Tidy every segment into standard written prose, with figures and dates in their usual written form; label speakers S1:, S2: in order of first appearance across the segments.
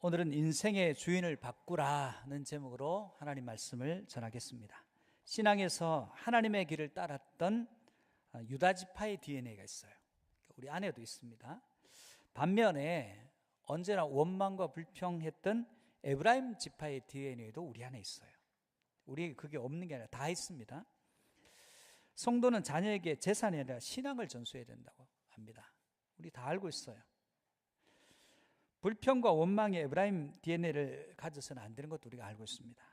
S1: 오늘은 인생의 주인을 바꾸라는 제목으로 하나님 말씀을 전하겠습니다. 신앙에서 하나님의 길을 따랐던 유다 지파의 DNA가 있어요. 우리 안에도 있습니다. 반면에 언제나 원망과 불평했던 에브라임 지파의 DNA도 우리 안에 있어요. 우리 그게 없는 게 아니라 다 있습니다. 성도는 자녀에게 재산이 아니라 신앙을 전수해야 된다고 합니다. 우리 다 알고 있어요. 불평과 원망의 에브라임 DNA를 가져서는 안 되는 것도 우리가 알고 있습니다.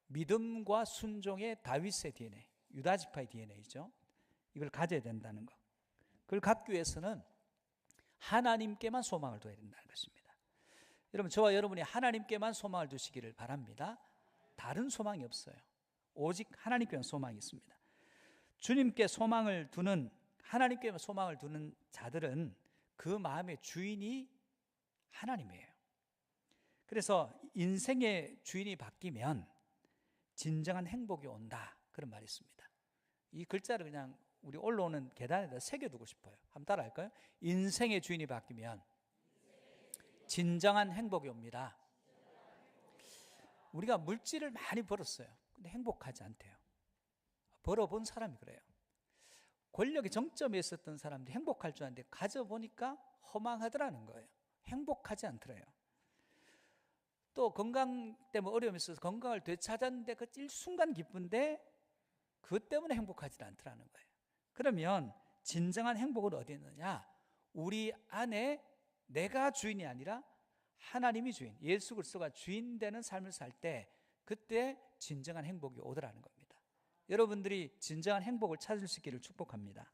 S1: 믿음과 순종의 다윗의 DNA, 유다 지파의 DNA죠. 이걸 가져야 된다는 것. 그걸 갖기 위해서는 하나님께만 소망을 둬야 된다는 것입니다. 여러분, 저와 여러분이 하나님께만 소망을 두시기를 바랍니다. 다른 소망이 없어요. 오직 하나님께만 소망이 있습니다. 주님께 소망을 두는, 하나님께만 소망을 두는 자들은 그 마음의 주인이 하나님이에요. 그래서 인생의 주인이 바뀌면 진정한 행복이 온다, 그런 말이 있습니다. 이 글자를 그냥 우리 올라오는 계단에다 새겨두고 싶어요. 한번 따라 할까요? 인생의 주인이 바뀌면 진정한 행복이 옵니다. 우리가 물질을 많이 벌었어요. 근데 행복하지 않대요. 벌어본 사람이 그래요. 권력의 정점에 있었던 사람들이 행복할 줄 알았는데 가져보니까 허망하더라는 거예요. 행복하지 않더래요. 또 건강 때문에 어려움이 있어서 건강을 되찾았는데 그 일순간 기쁜데 그것 때문에 행복하지 않더라는 거예요. 그러면 진정한 행복은 어디 있느냐? 우리 안에 내가 주인이 아니라 하나님이 주인, 예수 그리스도가 주인 되는 삶을 살 때 그때 진정한 행복이 오더라는 겁니다. 여러분들이 진정한 행복을 찾을 수 있기를 축복합니다.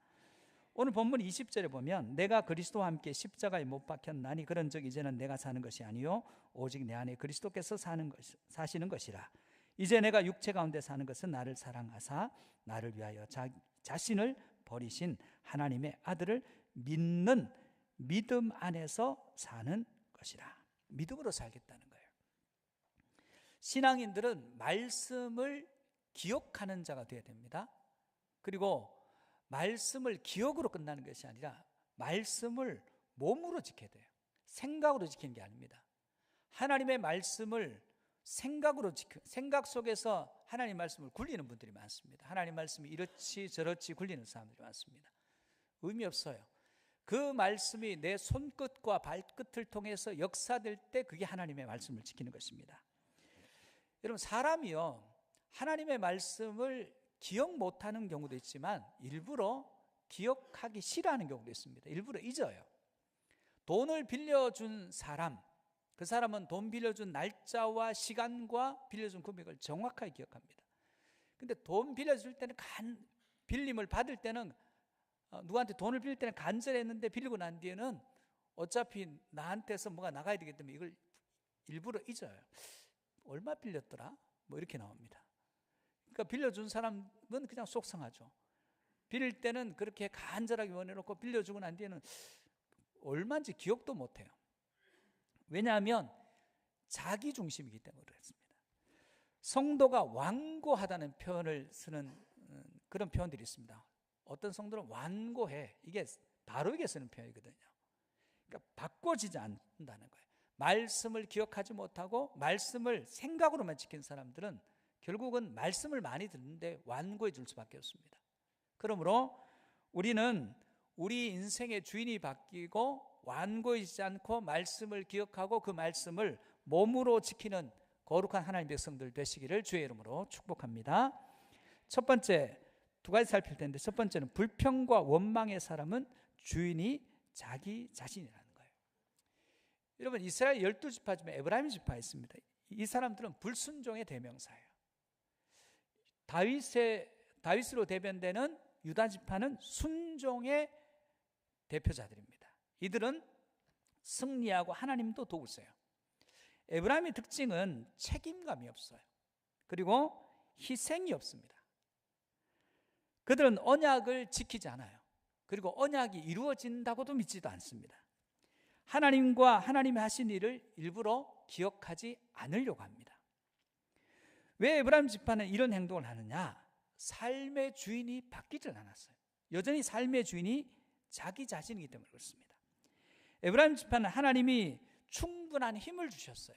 S1: 오늘 본문 20절에 보면 내가 그리스도와 함께 십자가에 못 박혔나니 그런즉 이제는 내가 사는 것이 아니요 오직 내 안에 그리스도께서 사시는 것이라. 이제 내가 육체 가운데 사는 것은 나를 사랑하사 나를 위하여 자신을 버리신 하나님의 아들을 믿는 믿음 안에서 사는 것이라. 믿음으로 살겠다는 거예요. 신앙인들은 말씀을 기억하는 자가 되어야 됩니다. 그리고 말씀을 기억으로 끝나는 것이 아니라 말씀을 몸으로 지켜야 돼요. 생각으로 지키는 게 아닙니다. 하나님의 말씀을 생각으로 생각 속에서 하나님 말씀을 굴리는 분들이 많습니다. 하나님 말씀이 이렇지 저렇지 굴리는 사람들이 많습니다. 의미 없어요. 그 말씀이 내 손끝과 발끝을 통해서 역사될 때 그게 하나님의 말씀을 지키는 것입니다. 여러분, 사람이요, 하나님의 말씀을 기억 못하는 경우도 있지만 일부러 기억하기 싫어하는 경우도 있습니다. 일부러 잊어요. 돈을 빌려준 사람, 그 사람은 돈 빌려준 날짜와 시간과 빌려준 금액을 정확하게 기억합니다. 근데 돈 빌려줄 때는 빌림을 받을 때는 누구한테 돈을 빌릴 때는 간절했는데 빌리고 난 뒤에는 어차피 나한테서 뭐가 나가야 되기 때문에 이걸 일부러 잊어요. 얼마 빌렸더라? 뭐 이렇게 나옵니다. 그러니까 빌려준 사람은 그냥 속상하죠. 빌릴 때는 그렇게 간절하게 원해놓고 빌려주고 난 뒤에는 얼마인지 기억도 못해요. 왜냐하면 자기 중심이기 때문에 그렇습니다. 성도가 완고하다는 표현을 쓰는 그런 표현들이 있습니다. 어떤 성도는 완고해, 이게 다르게 쓰는 표현이거든요. 그러니까 바꿔지지 않는다는 거예요. 말씀을 기억하지 못하고 말씀을 생각으로만 지킨 사람들은 결국은 말씀을 많이 듣는데 완고해질 수밖에 없습니다. 그러므로 우리는 우리 인생의 주인이 바뀌고 완고해지지 않고 말씀을 기억하고 그 말씀을 몸으로 지키는 거룩한 하나님의 백성들 되시기를 주의 이름으로 축복합니다. 첫 번째, 두 가지 살필 텐데, 첫 번째는 불평과 원망의 사람은 주인이 자기 자신이라는 거예요. 여러분, 이스라엘 12지파 중에 에브라임 지파가 있습니다. 이 사람들은 불순종의 대명사예요. 다윗으로 대변되는 유다 지파는 순종의 대표자들입니다. 이들은 승리하고 하나님도 도우세요. 에브라임의 특징은 책임감이 없어요. 그리고 희생이 없습니다. 그들은 언약을 지키지 않아요. 그리고 언약이 이루어진다고도 믿지도 않습니다. 하나님과 하나님이 하신 일을 일부러 기억하지 않으려고 합니다. 왜 에브라임 지파는 이런 행동을 하느냐? 삶의 주인이 바뀌질 않았어요. 여전히 삶의 주인이 자기 자신이기 때문에 그렇습니다. 에브라임 지파는 하나님이 충분한 힘을 주셨어요.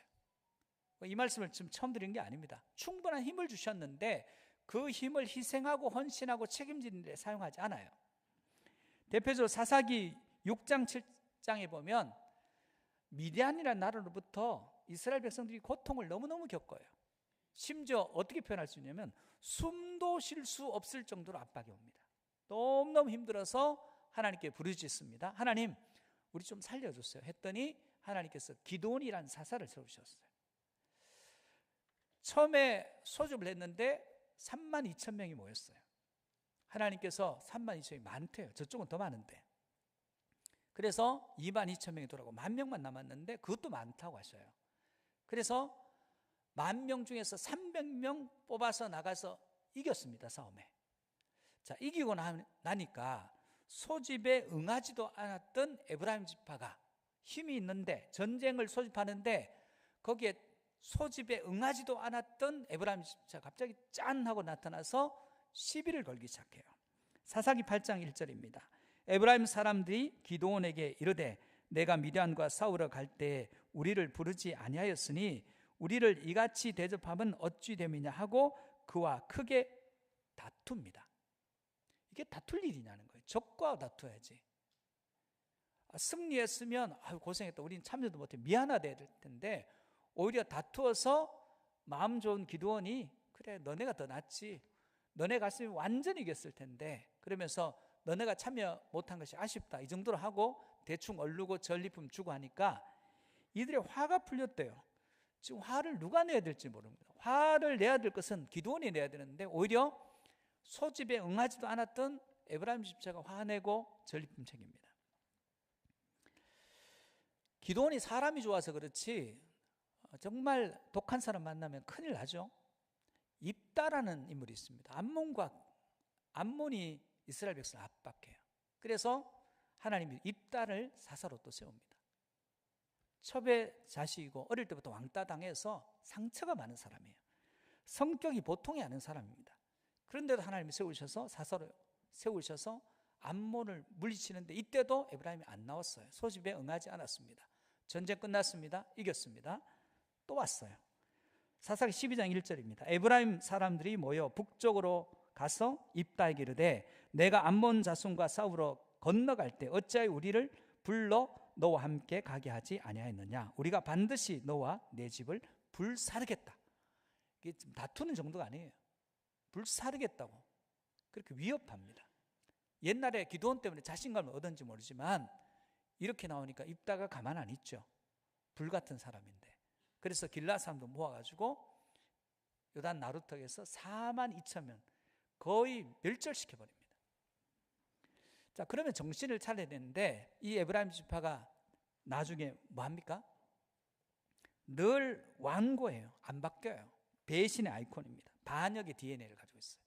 S1: 이 말씀을 지금 처음 드린 게 아닙니다. 충분한 힘을 주셨는데 그 힘을 희생하고 헌신하고 책임지는 데 사용하지 않아요. 대표적으로 사사기 6장 7장에 보면 미디안이라는 나라로부터 이스라엘 백성들이 고통을 너무너무 겪어요. 심지어 어떻게 표현할 수 있냐면 숨도 쉴 수 없을 정도로 압박이 옵니다. 너무너무 힘들어서 하나님께 부르짖습니다. 하나님, 우리 좀 살려줬어요 했더니 하나님께서 기드온이라는 사사를 세우셨어요. 처음에 소집을 했는데 32,000명이 모였어요. 하나님께서 32,000명이 많대요. 저쪽은 더 많은데. 그래서 22,000명이 돌아오고 10,000명만 남았는데 그것도 많다고 하셔요. 그래서 10,000명 중에서 300명 뽑아서 나가서 이겼습니다. 싸움에. 자, 이기고 나니까 소집에 응하지도 않았던 에브라임 지파가 힘이 있는데 전쟁을 소집하는데 거기에 소집에 응하지도 않았던 에브라임 지파가 갑자기 짠 하고 나타나서 시비를 걸기 시작해요. 사사기 8장 1절입니다. 에브라임 사람들이 기드온에게 이르되 내가 미디안과 싸우러 갈 때에 우리를 부르지 아니하였으니 우리를 이같이 대접하면 어찌 됨이냐 하고 그와 크게 다툽니다. 이게 다툴 일이냐는 거예요. 적과 다투어야지. 승리했으면 고생했다, 우린 참여도 못해, 미안하다 될 텐데 오히려 다투어서 마음 좋은 기드온이 그래 너네가 더 낫지, 너네 갔으면 완전히 이겼을 텐데, 그러면서 너네가 참여 못한 것이 아쉽다 이 정도로 하고 대충 얼르고 전리품 주고 하니까 이들의 화가 풀렸대요. 지금 화를 누가 내야 될지 모릅니다. 화를 내야 될 것은 기드온이 내야 되는데 오히려 소집에 응하지도 않았던 에브라임 집사가 화내고 전리품 챙깁니다. 기드온이 사람이 좋아서 그렇지 정말 독한 사람 만나면 큰일 나죠. 입다라는 인물이 있습니다. 암몬이 이스라엘 백성을 압박해요. 그래서 하나님이 입다를 사사로 또 세웁니다. 첩의 자식이고 어릴 때부터 왕따 당해서 상처가 많은 사람이에요. 성격이 보통이 아닌 사람입니다. 그런데도 하나님이 세우셔서 사사로 세우셔서 암몬을 물리치는데 이때도 에브라임이 안 나왔어요. 소집에 응하지 않았습니다. 전쟁 끝났습니다. 이겼습니다. 또 왔어요. 사사기 12장 1절입니다. 에브라임 사람들이 모여 북쪽으로 가서 입다에게 이르되 내가 암몬 자손과 싸우러 건너갈 때 어찌하여 우리를 불러 너와 함께 가게 하지 아니하였느냐. 우리가 반드시 너와 내 집을 불사르겠다. 이게 좀 다투는 정도가 아니에요. 불사르겠다고 그렇게 위협합니다. 옛날에 기드온 때문에 자신감을 얻었는지 모르지만 이렇게 나오니까 입다가 가만 안 있죠. 불같은 사람인데. 그래서 길라 사람도 모아가지고 요단 나루턱에서 42,000명 거의 멸절시켜버립니다. 자, 그러면 정신을 차려야 되는데 이 에브라임 지파가 나중에 뭐합니까? 늘 완고해요. 안 바뀌어요. 배신의 아이콘입니다. 반역의 DNA를 가지고 있어요.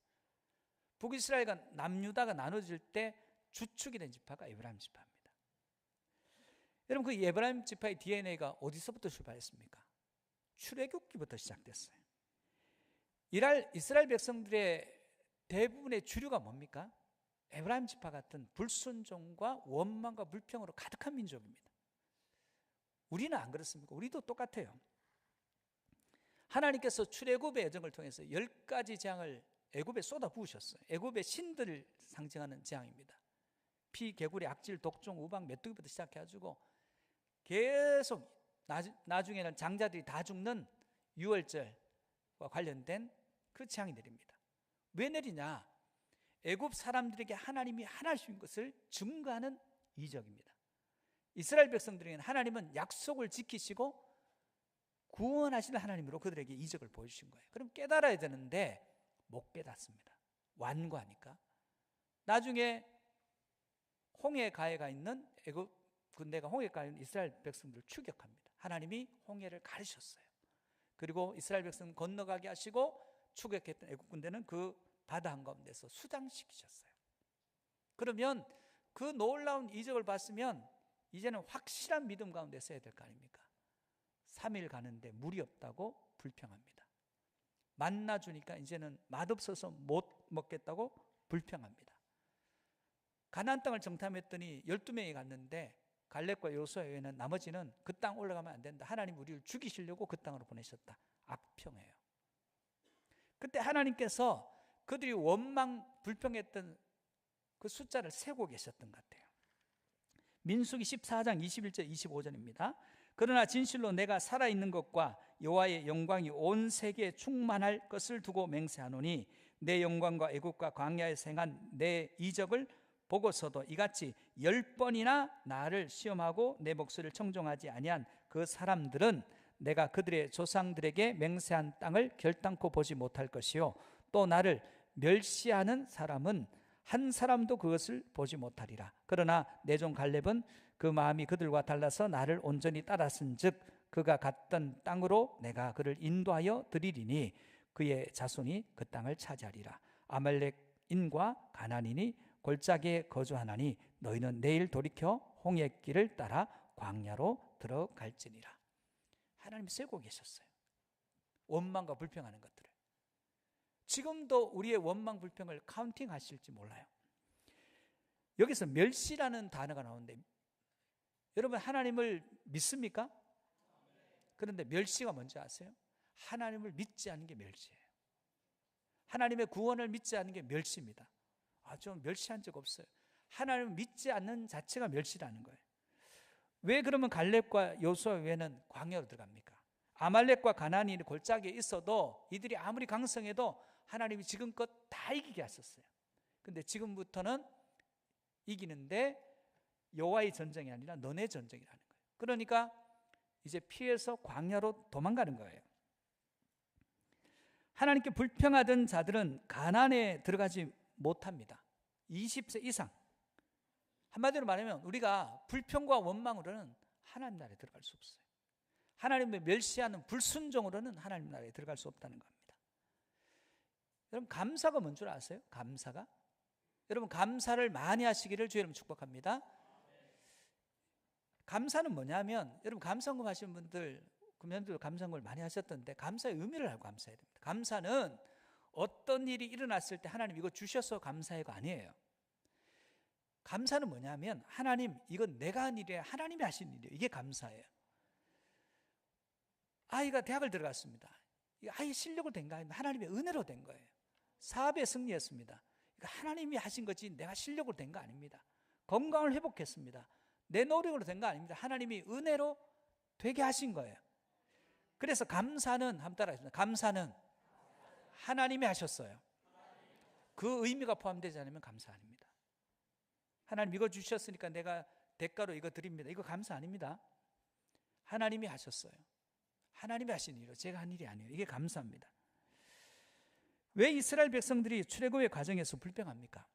S1: 북이스라엘과 남유다가 나눠질 때 주축이 된 지파가 에브라임 지파입니다. 여러분, 그 에브라임 지파의 DNA가 어디서부터 출발했습니까? 출애굽기부터 시작됐어요. 이스라엘 백성들의 대부분의 주류가 뭡니까? 에브라임 지파 같은 불순종과 원망과 불평으로 가득한 민족입니다. 우리는 안 그렇습니까? 우리도 똑같아요. 하나님께서 출애굽의 여정을 통해서 10가지 재앙을 애굽에 쏟아 부으셨어요. 애굽의 신들을 상징하는 재앙입니다. 피, 개구리, 악질, 독종, 우박, 메뚜기부터 시작해가지고 계속 나중에는 장자들이 다 죽는 유월절과 관련된 그 재앙이 내립니다. 왜 내리냐? 애굽 사람들에게 하나님이 하나신 것을 증거하는 이적입니다. 이스라엘 백성들에게는 하나님은 약속을 지키시고 구원하시는 하나님으로 그들에게 이적을 보여주신 거예요. 그럼 깨달아야 되는데 못 깨닫습니다. 완고하니까. 나중에 홍해가에 가 있는 애굽 군대가 홍해가에 있는 이스라엘 백성들을 추격합니다. 하나님이 홍해를 가르셨어요. 그리고 이스라엘 백성 건너가게 하시고 추격했던 애굽 군대는 그 바다 한가운데서 수장시키셨어요. 그러면 그 놀라운 이적을 봤으면 이제는 확실한 믿음 가운데 서야 될 거 아닙니까? 3일 가는데 물이 없다고 불평합니다. 만나 주니까 이제는 맛없어서 못 먹겠다고 불평합니다. 가나안 땅을 정탐했더니 12명이 갔는데 갈렙과 여호수아 외에는 나머지는 그 땅 올라가면 안 된다. 하나님 우리를 죽이시려고 그 땅으로 보내셨다. 악평이에요. 그때 하나님께서 그들이 원망 불평했던 그 숫자를 세고 계셨던 것 같아요. 민수기 14장 21절 25절입니다. 그러나 진실로 내가 살아있는 것과 여호와의 영광이 온 세계에 충만할 것을 두고 맹세하노니 내 영광과 애국과 광야에서 행한 내 이적을 보고서도 이같이 10번이나 나를 시험하고 내 목소리를 청종하지 아니한 그 사람들은 내가 그들의 조상들에게 맹세한 땅을 결단코 보지 못할 것이요 또 나를 멸시하는 사람은 한 사람도 그것을 보지 못하리라. 그러나 내 종 갈렙은 그 마음이 그들과 달라서 나를 온전히 따랐은즉 그가 갔던 땅으로 내가 그를 인도하여 드리리니 그의 자손이 그 땅을 차지하리라. 아말렉인과 가나안인이 골짜기에 거주하나니 너희는 내일 돌이켜 홍해길을 따라 광야로 들어갈지니라. 하나님 세고 계셨어요. 원망과 불평하는 것들을. 지금도 우리의 원망 불평을 카운팅 하실지 몰라요. 여기서 멸시라는 단어가 나오는데 여러분 하나님을 믿습니까? 그런데 멸시가 뭔지 아세요? 하나님을 믿지 않는 게 멸시예요. 하나님의 구원을 믿지 않는 게 멸시입니다. 좀 멸시한 적 없어요. 하나님을 믿지 않는 자체가 멸시라는 거예요. 왜 그러면 갈렙과 여호수아 외에는 광야로 들어갑니까? 아말렉과 가나안이 골짜기에 있어도 이들이 아무리 강성해도 하나님이 지금껏 다 이기게 하셨어요. 근데 지금부터는 이기는데 여호와의 전쟁이 아니라 너네 전쟁이라는 거예요. 그러니까 이제 피해서 광야로 도망가는 거예요. 하나님께 불평하던 자들은 가나안에 들어가지 못합니다. 20세 이상. 한마디로 말하면 우리가 불평과 원망으로는 하나님 나라에 들어갈 수 없어요. 하나님을 멸시하는 불순종으로는 하나님 나라에 들어갈 수 없다는 겁니다. 여러분 감사가 뭔 줄 아세요? 감사가? 여러분 감사를 많이 하시기를 주의 이름으로 축복합니다. 감사는 뭐냐면 여러분 감사금 하시는 분들 금년도 감사금을 많이 하셨던데 감사의 의미를 알고 감사해야 됩니다. 감사는 어떤 일이 일어났을 때 하나님 이거 주셔서 감사해가 아니에요. 감사는 뭐냐면 하나님 이건 내가 한 일이에요. 하나님이 하신 일이에요. 이게 감사예요. 아이가 대학을 들어갔습니다. 아이 실력으로 된 거 아닙니다. 하나님의 은혜로 된 거예요. 사업에 승리했습니다. 하나님이 하신 거지 내가 실력으로 된 거 아닙니다. 건강을 회복했습니다. 내 노력으로 된 거 아닙니다. 하나님이 은혜로 되게 하신 거예요. 그래서 감사는 한번 따라하겠습니다. 감사는 하나님이 하셨어요. 그 의미가 포함되지 않으면 감사 아닙니다. 하나님 이거 주셨으니까 내가 대가로 이거 드립니다. 이거 감사 아닙니다. 하나님이 하셨어요. 하나님이 하신 일이요 제가 한 일이 아니에요. 이게 감사입니다. 왜 이스라엘 백성들이 출애굽의 과정에서 불평합니까?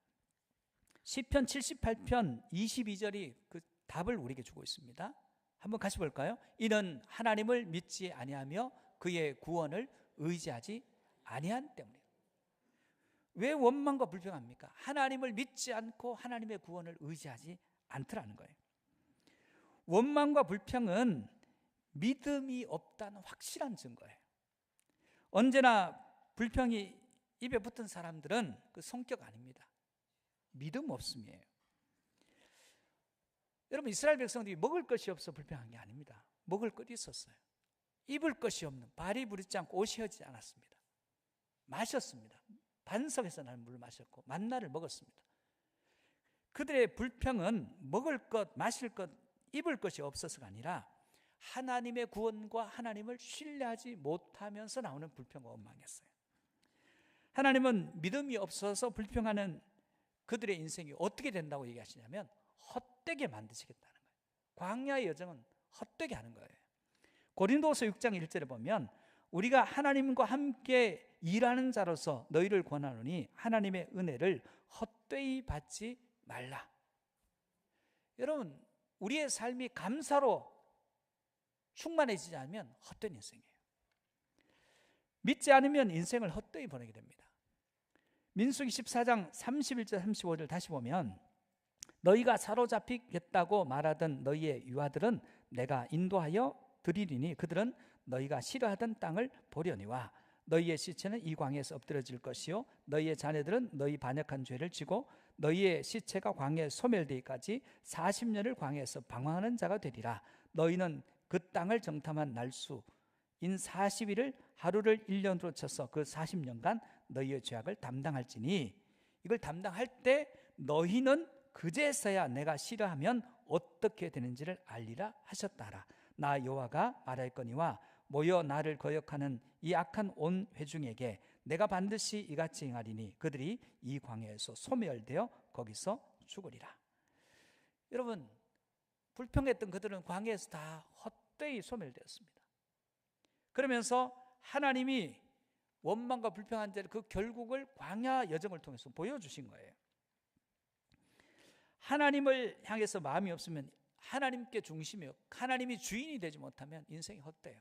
S1: 시편 78편 22절이 그 답을 우리에게 주고 있습니다. 한번 같이 볼까요? 이는 하나님을 믿지 아니하며 그의 구원을 의지하지 아니한 때문이에요. 왜 원망과 불평합니까? 하나님을 믿지 않고 하나님의 구원을 의지하지 않더라는 거예요. 원망과 불평은 믿음이 없다는 확실한 증거예요. 언제나 불평이 입에 붙은 사람들은 그 성격 아닙니다. 믿음 없음이에요. 여러분 이스라엘 백성들이 먹을 것이 없어 불평한 게 아닙니다. 먹을 것이 있었어요. 입을 것이 없는 발이 부르지 않고 옷이 혀지지 않았습니다. 마셨습니다. 반석에서 나는 물을 마셨고 만나를 먹었습니다. 그들의 불평은 먹을 것, 마실 것, 입을 것이 없어서가 아니라 하나님의 구원과 하나님을 신뢰하지 못하면서 나오는 불평과 원망이었어요. 하나님은 믿음이 없어서 불평하는 그들의 인생이 어떻게 된다고 얘기하시냐면 헛되게 만드시겠다는 거예요. 광야의 여정은 헛되게 하는 거예요. 고린도서 6장 1절에 보면 우리가 하나님과 함께 일하는 자로서 너희를 권하노니 하나님의 은혜를 헛되이 받지 말라. 여러분 우리의 삶이 감사로 충만해지지 않으면 헛된 인생이에요. 믿지 않으면 인생을 헛되이 보내게 됩니다. 민수기 14장 31절 35절 다시 보면 너희가 사로잡히겠다고 말하던 너희의 유아들은 내가 인도하여 드리리니 그들은 너희가 싫어하던 땅을 보려니와 너희의 시체는 이 광야에서 엎드려질 것이요 너희의 자녀들은 너희 반역한 죄를 지고 너희의 시체가 광야에 소멸되기까지 40년을 광야에서 방황하는 자가 되리라. 너희는 그 땅을 정탐한 날수인 40일을 하루를 1년으로 쳐서 그 40년간 너희의 죄악을 담당할지니 이걸 담당할 때 너희는 그제서야 내가 싫어하면 어떻게 되는지를 알리라 하셨다라. 나 여호와가 말하였거니와 모여 나를 거역하는 이 악한 온 회중에게 내가 반드시 이같이 행하리니 그들이 이 광야에서 소멸되어 거기서 죽으리라. 여러분, 불평했던 그들은 광야에서 다 헛되이 소멸되었습니다. 그러면서 하나님이 원망과 불평한 자를 그 결국을 광야 여정을 통해서 보여주신 거예요. 하나님을 향해서 마음이 없으면, 하나님께 중심이요 하나님이 주인이 되지 못하면 인생이 헛돼요.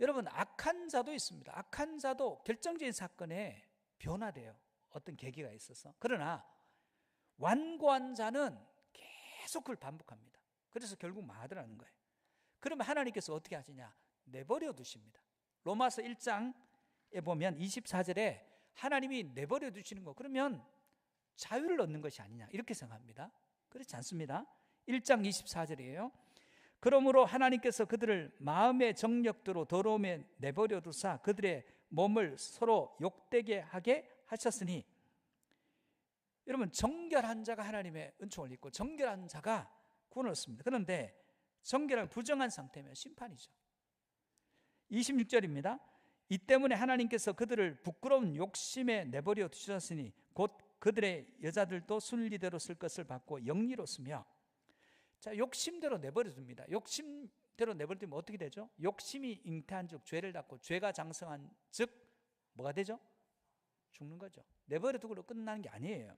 S1: 여러분, 악한 자도 있습니다. 악한 자도 결정적인 사건에 변화돼요. 어떤 계기가 있어서. 그러나 완고한 자는 계속 그걸 반복합니다. 그래서 결국 망하더라는 거예요. 그러면 하나님께서 어떻게 하시냐? 내버려 두십니다. 로마서 1장에 보면 24절에 하나님이 내버려 두시는 거, 그러면 자유를 얻는 것이 아니냐 이렇게 생각합니다. 그렇지 않습니다. 1장 24절이에요. 그러므로 하나님께서 그들을 마음의 정력대로 더러움에 내버려 두사 그들의 몸을 서로 욕되게 하게 하셨으니, 여러분, 정결한 자가 하나님의 은총을 입고 정결한 자가 구원을 얻습니다. 그런데 정결한 부정한 상태면 심판이죠. 26절입니다. 이 때문에 하나님께서 그들을 부끄러운 욕심에 내버려 두셨으니 곧 그들의 여자들도 순리대로 쓸 것을 받고 영리로 쓰며. 자, 욕심대로 내버려 둡니다. 욕심대로 내버려 두면 어떻게 되죠? 욕심이 잉태한 즉 죄를 낳고 죄가 장성한 즉 뭐가 되죠? 죽는 거죠. 내버려 두고로 끝나는 게 아니에요.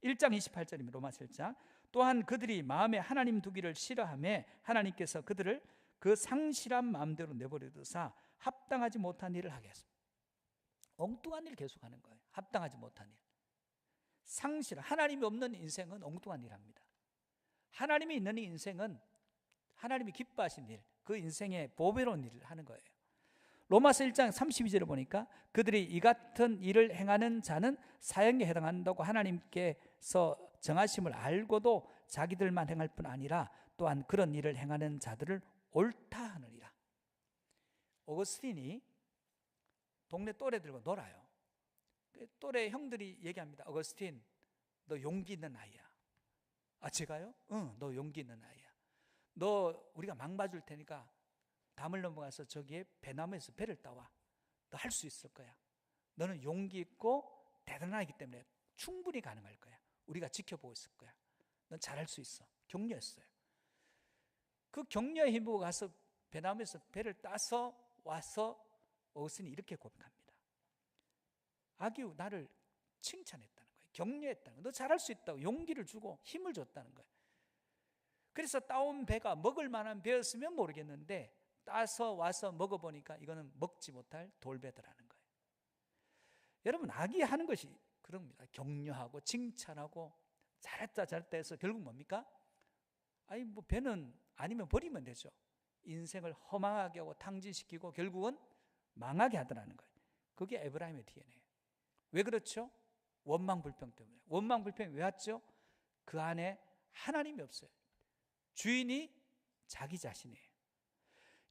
S1: 1장 28절입니다. 로마서 1장. 또한 그들이 마음에 하나님 두기를 싫어하며 하나님께서 그들을 그 상실한 마음대로 내버려 두사 합당하지 못한 일을 하게 했습니다. 엉뚱한 일 계속하는 거예요. 합당하지 못한 일. 상실, 하나님이 없는 인생은 엉뚱한 일 합니다. 하나님이 있는 인생은 하나님이 기뻐하신 일, 그 인생의 보배로운 일을 하는 거예요. 로마서 1장 32절을 보니까 그들이 이 같은 일을 행하는 자는 사형에 해당한다고 하나님께서 정하심을 알고도 자기들만 행할 뿐 아니라 또한 그런 일을 행하는 자들을 옳다 하느니라. 어거스틴이 동네 또래들과 놀아요. 또래 형들이 얘기합니다. 어거스틴, 너 용기 있는 아이야. 아, 제가요? 응, 너 용기 있는 아이야. 너 우리가 막 봐줄 테니까 담을 넘어가서 저기에 배나무에서 배를 따와. 너 할 수 있을 거야. 너는 용기 있고 대단하기 때문에 충분히 가능할 거야. 우리가 지켜보고 있을 거야. 넌 잘할 수 있어. 격려했어요. 그 격려에 힘입어 가서 배나무에서 배를 따서 와서 어거스틴이 이렇게 고백합니다. 아기우, 나를 칭찬했다는 거예요. 격려했다는 거예요. 너 잘할 수 있다고 용기를 주고 힘을 줬다는 거예요. 그래서 따온 배가 먹을 만한 배였으면 모르겠는데 따서 와서 먹어보니까 이거는 먹지 못할 돌배더라는 거예요. 여러분, 아기 하는 것이 그런 겁니다. 격려하고 칭찬하고 잘했다 잘했다 해서 결국 뭡니까? 아니 뭐 배는 아니면 버리면 되죠. 인생을 허망하게 하고 탕진시키고 결국은 망하게 하더라는 거예요. 그게 에브라임의 DNA예요. 왜 그렇죠? 원망불평 때문에. 원망불평이 왜 왔죠? 그 안에 하나님이 없어요. 주인이 자기 자신이에요.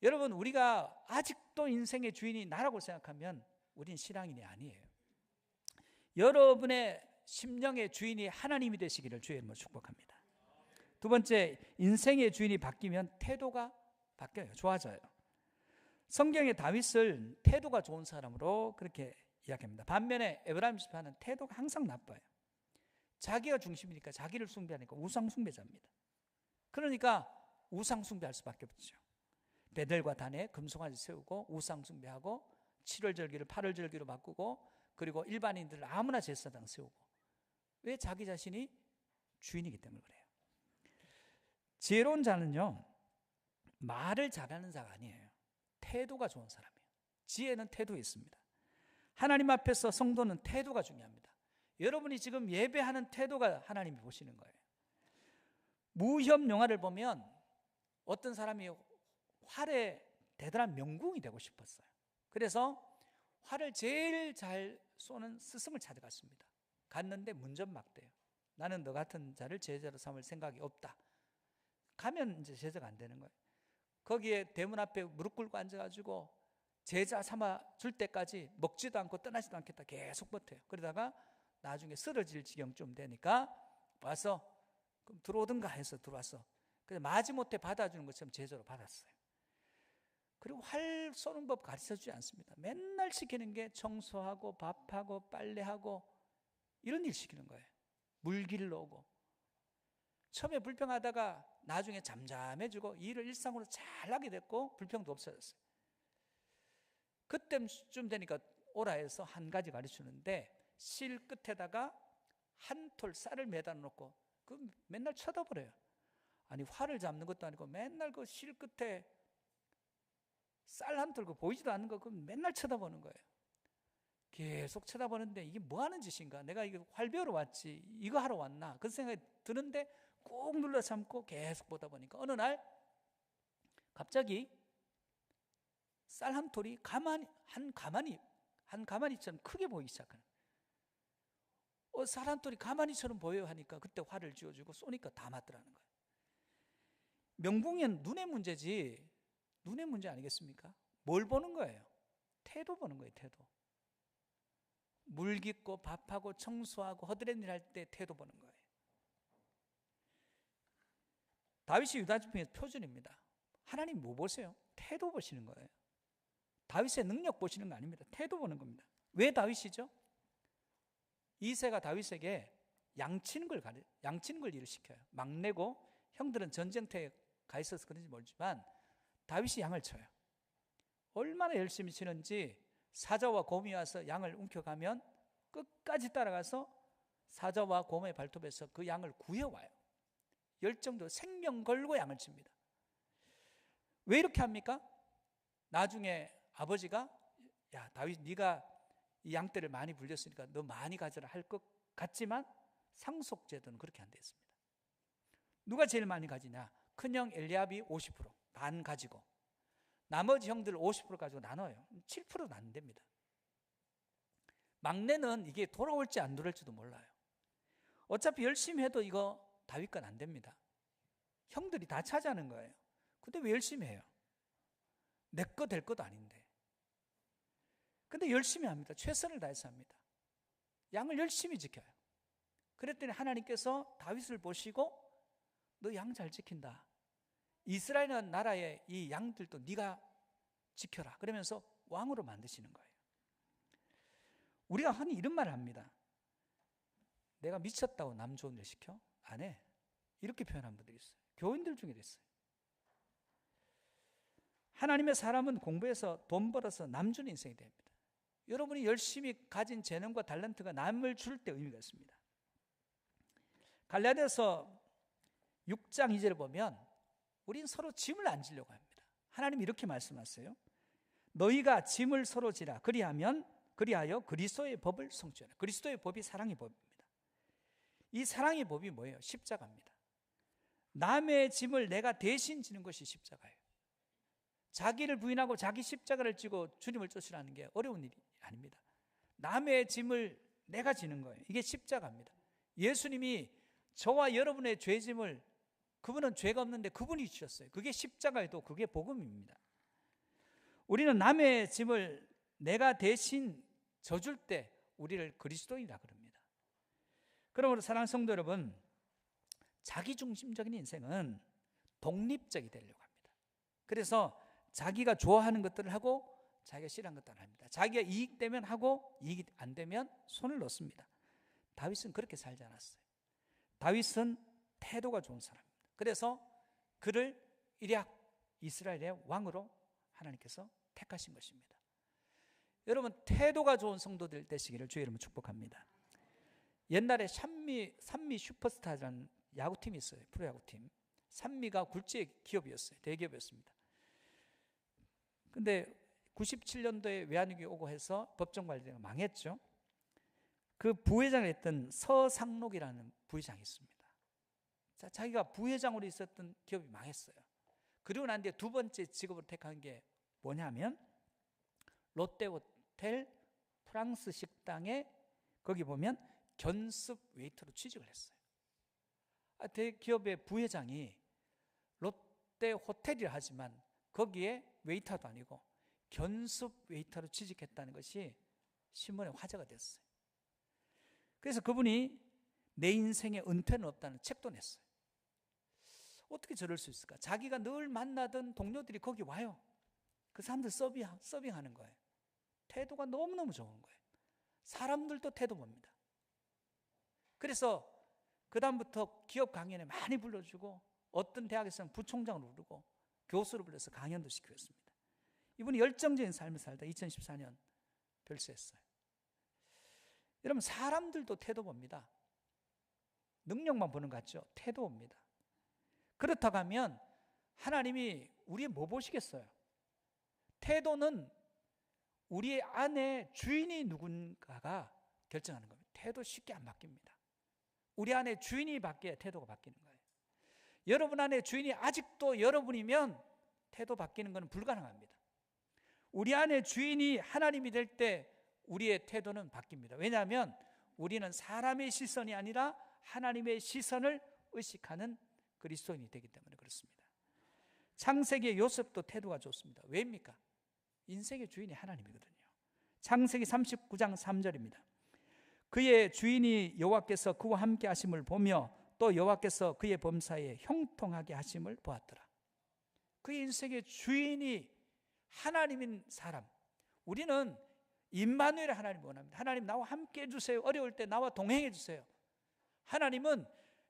S1: 여러분, 우리가 아직도 인생의 주인이 나라고 생각하면 우린 신앙인이 아니에요. 여러분의 심령의 주인이 하나님이 되시기를 주의 이름으로 축복합니다. 두 번째, 인생의 주인이 바뀌면 태도가 바뀌어요. 좋아져요. 성경의 다윗을 태도가 좋은 사람으로 그렇게 이야기합니다. 반면에 에브라임 지파는 태도가 항상 나빠요. 자기가 중심이니까, 자기를 숭배하니까 우상 숭배자입니다. 그러니까 우상 숭배할 수밖에 없죠. 베델과 단에 금송아지 세우고 우상 숭배하고 7월 절기를 8월 절기로 바꾸고 그리고 일반인들을 아무나 제사장 세우고. 왜? 자기 자신이 주인이기 때문에 그래요. 지혜로운 자는요, 말을 잘하는 자가 아니에요. 태도가 좋은 사람이에요. 지혜는 태도에 있습니다. 하나님 앞에서 성도는 태도가 중요합니다. 여러분이 지금 예배하는 태도가 하나님이 보시는 거예요. 무협 영화를 보면 어떤 사람이 활의 대단한 명궁이 되고 싶었어요. 그래서 활을 제일 잘 쏘는 스승을 찾아갔습니다. 갔는데 문전막대요. 나는 너 같은 자를 제자로 삼을 생각이 없다. 가면 이제 제자가 안 되는 거예요. 거기에 대문 앞에 무릎 꿇고 앉아가지고 제자 삼아 줄 때까지 먹지도 않고 떠나지도 않겠다 계속 버텨요. 그러다가 나중에 쓰러질 지경쯤 되니까 와서 그럼 들어오든가 해서 들어왔어. 그래서 마지못해 받아주는 것처럼 제자로 받았어요. 그리고 활 쏘는 법 가르쳐주지 않습니다. 맨날 시키는 게 청소하고 밥하고 빨래하고 이런 일 시키는 거예요. 물 길러 오고. 처음에 불평하다가 나중에 잠잠해지고 일을 일상으로 잘 하게 됐고 불평도 없어졌어요. 그때쯤 되니까 오라 해서 한 가지 가르치는데 실 끝에다가 한 톨 쌀을 매다 놓고 그 맨날 쳐다보래요. 아니 활을 잡는 것도 아니고 맨날 그 실 끝에 쌀 한 톨 그 보이지도 않는 거 그 맨날 쳐다보는 거예요. 계속 쳐다보는데 이게 뭐 하는 짓인가? 내가 이거 활 배우러 왔지 이거 하러 왔나? 그 생각이 드는데 꾹 눌러 참고 계속 보다 보니까 어느 날 갑자기 쌀 한 톨이 한 가마니처럼 크게 보이기 시작하는 거예요. 쌀 한 톨이 가마니처럼 보여요 하니까 그때 활을 쥐어주고 쏘니까 다 맞더라는 거예요. 명붕이는 눈의 문제지 눈의 문제 아니겠습니까? 뭘 보는 거예요? 태도 보는 거예요. 태도. 물 깃고 밥하고 청소하고 허드렛 일 할 때 태도 보는 거예요. 다윗이 유다지팡이의 표준입니다. 하나님 뭐 보세요? 태도 보시는 거예요. 다윗의 능력 보시는 거 아닙니다. 태도 보는 겁니다. 왜 다윗이죠? 이새가 다윗에게 양치는 걸 일을 시켜요. 막내고 형들은 전쟁터에 가 있어서 그런지 모르지만 다윗이 양을 쳐요. 얼마나 열심히 치는지 사자와 곰이 와서 양을 움켜가면 끝까지 따라가서 사자와 곰의 발톱에서 그 양을 구해와요. 열정도 생명 걸고 양을 칩니다. 왜 이렇게 합니까? 나중에 아버지가 야 다윗 네가 이 양떼를 많이 불렸으니까 너 많이 가져라 할 것 같지만 상속제도는 그렇게 안 됐습니다. 누가 제일 많이 가지냐? 큰형 엘리압이 50% 반 가지고 나머지 형들 50% 가지고 나눠요. 7%도 안 됩니다. 막내는 이게 돌아올지 안 돌아올지도 몰라요. 어차피 열심히 해도 이거 다윗 건 안 됩니다. 형들이 다 차지하는 거예요. 근데 왜 열심히 해요? 내 거 될 것도 아닌데. 근데 열심히 합니다. 최선을 다해서 합니다. 양을 열심히 지켜요. 그랬더니 하나님께서 다윗을 보시고 너 양 잘 지킨다. 이스라엘 나라의 이 양들도 네가 지켜라. 그러면서 왕으로 만드시는 거예요. 우리가 흔히 이런 말을 합니다. 내가 미쳤다고 남 좋은 일 시켜? 안 해. 이렇게 표현한 분들이 있어요. 교인들 중에도 있어요. 하나님의 사람은 공부해서 돈 벌어서 남 주는 인생이 됩니다. 여러분이 열심히 가진 재능과 탤런트가 남을 줄 때 의미가 있습니다. 갈라디아서 6장 2절을 보면 우린 서로 짐을 안 지려고 합니다. 하나님 이렇게 말씀하세요. 너희가 짐을 서로 지라. 그리하여 그리스도의 법을 성취하라. 그리스도의 법이 사랑의 법입니다. 이 사랑의 법이 뭐예요? 십자가입니다. 남의 짐을 내가 대신 지는 것이 십자가예요. 자기를 부인하고 자기 십자가를 지고 주님을 쫓으라는 게 어려운 일이 아닙니다. 남의 짐을 내가 지는 거예요. 이게 십자가입니다. 예수님이 저와 여러분의 죄짐을 그분은 죄가 없는데 그분이 지셨어요. 그게 십자가에도 그게 복음입니다. 우리는 남의 짐을 내가 대신 져줄 때 우리를 그리스도인이라 그럽니다. 그러므로 사랑하는 성도 여러분, 자기중심적인 인생은 독립적이 되려고 합니다. 그래서 자기가 좋아하는 것들을 하고 자기가 싫어하는 것들을 합니다. 자기가 이익되면 하고 이익이 안 되면 손을 놓습니다. 다윗은 그렇게 살지 않았어요. 다윗은 태도가 좋은 사람입니다. 그래서 그를 이략 이스라엘의 왕으로 하나님께서 택하신 것입니다. 여러분 태도가 좋은 성도들 되시기를 주의 이름으로 축복합니다. 옛날에 산미 슈퍼스타라는 야구팀이 있어요. 프로야구팀. 산미가 굴지의 기업이었어요. 대기업이었습니다. 근데 97년도에 외환위기 오고 해서 법정관리가 망했죠. 그 부회장을 했던 서상록이라는 부회장이 있습니다. 자, 자기가 부회장으로 있었던 기업이 망했어요. 그리고 난 뒤에 두 번째 직업으로 택한 게 뭐냐면 롯데호텔 프랑스 식당에 거기 보면 견습 웨이터로 취직을 했어요. 대기업의 부회장이 롯데호텔이라 하지만 거기에 웨이터도 아니고 견습 웨이터로 취직했다는 것이 신문에 화제가 됐어요. 그래서 그분이 내 인생에 은퇴는 없다는 책도 냈어요. 어떻게 저럴 수 있을까? 자기가 늘 만나던 동료들이 거기 와요. 그 사람들 서빙하는 거예요. 태도가 너무너무 좋은 거예요. 사람들도 태도 봅니다. 그래서 그 다음부터 기업 강연에 많이 불러주고 어떤 대학에서는 부총장으로 부르고 교수로 불러서 강연도 시키겠습니다. 이분이 열정적인 삶을 살다 2014년 별세했어요. 여러분, 사람들도 태도 봅니다. 능력만 보는 것 같죠? 태도 봅니다. 그렇다고 하면 하나님이 우리의 뭐 보시겠어요? 태도는 우리의 안에 주인이 누군가가 결정하는 겁니다. 태도 쉽게 안 바뀝니다. 우리 안에 주인이 바뀌어야 태도가 바뀌는 거예요. 여러분 안에 주인이 아직도 여러분이면 태도 바뀌는 것은 불가능합니다. 우리 안에 주인이 하나님이 될 때 우리의 태도는 바뀝니다. 왜냐하면 우리는 사람의 시선이 아니라 하나님의 시선을 의식하는 그리스도인이 되기 때문에 그렇습니다. 창세기의 요셉도 태도가 좋습니다. 왜입니까? 인생의 주인이 하나님이거든요. 창세기 39장 3절입니다. 그의 주인이 여호와께서 그와 함께 하심을 보며 또 여호와께서 그의 범사에 형통하게 하심을 보았더라. 그의 인생의 주인이 하나님인 사람, 우리는 임마누엘 하나님 원합니다. 하나님 나와 함께 해주세요. 어려울 때 나와 동행해 주세요. 하나님은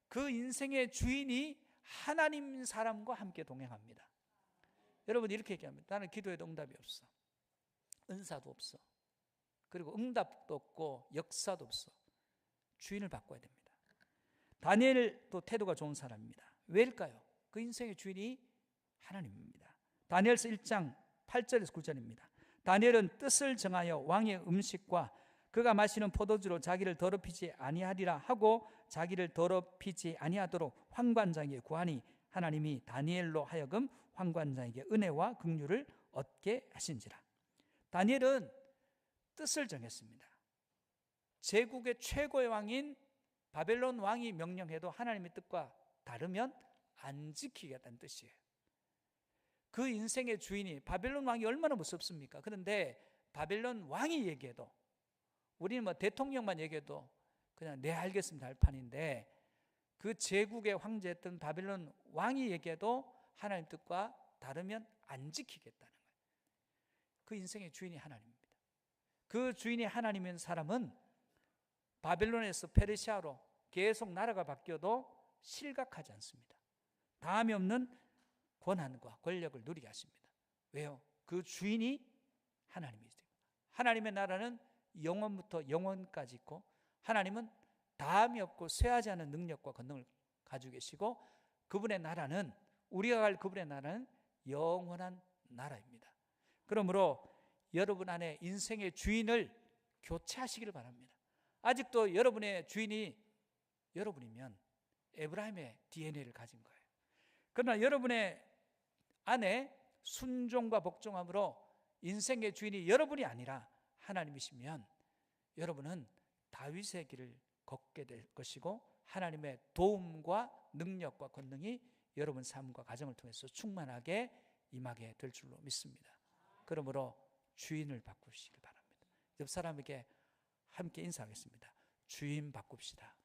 S1: 그 인생의 주인이 하나님 사람과 함께 동행합니다. 여러분 이렇게 얘기합니다. 나는 기도해도 응답이 없어. 은사도 없어. 그리고 응답도 없고 역사도 없어. 주인을 바꿔야 됩니다. 다니엘도 태도가 좋은 사람입니다. 왜일까요? 그 인생의 주인이 하나님입니다. 다니엘서 1장 8절에서 9절입니다. 다니엘은 뜻을 정하여 왕의 음식과 그가 마시는 포도주로 자기를 더럽히지 아니하리라 하고 자기를 더럽히지 아니하도록 환관장에게 구하니 하나님이 다니엘로 하여금 환관장에게 은혜와 긍휼을 얻게 하신지라. 다니엘은 뜻을 정했습니다. 제국의 최고의 왕인 바벨론 왕이 명령해도 하나님의 뜻과 다르면 안 지키겠다는 뜻이에요. 그 인생의 주인이 바벨론 왕이 얼마나 무섭습니까? 그런데 바벨론 왕이 얘기해도, 우리는 뭐 대통령만 얘기해도 그냥 네 알겠습니다 할 판인데, 그 제국의 황제였던 바벨론 왕이 얘기해도 하나님 뜻과 다르면 안 지키겠다는 거예요. 그 인생의 주인이 하나님입니다. 그 주인이 하나님인 사람은 바벨론에서 페르시아로 계속 나라가 바뀌어도 실각하지 않습니다. 다함이 없는 권한과 권력을 누리게 하십니다. 왜요? 그 주인이 하나님이죠. 하나님의 나라는 영원부터 영원까지 있고, 하나님은 다함이 없고 쇠하지 않은 능력과 권능을 가지고 계시고, 그분의 나라는, 우리가 갈 그분의 나라는 영원한 나라입니다. 그러므로 여러분 안에 인생의 주인을 교체하시기를 바랍니다. 아직도 여러분의 주인이 여러분이면 에브라임의 DNA를 가진 거예요. 그러나 여러분의 안에 순종과 복종함으로 인생의 주인이 여러분이 아니라 하나님이시면 여러분은 다윗의 길을 걷게 될 것이고, 하나님의 도움과 능력과 권능이 여러분 삶과 가정을 통해서 충만하게 임하게 될 줄로 믿습니다. 그러므로 주인을 바꾸시길 바랍니다. 옆 사람에게 함께 인사하겠습니다. 주인 바꿉시다.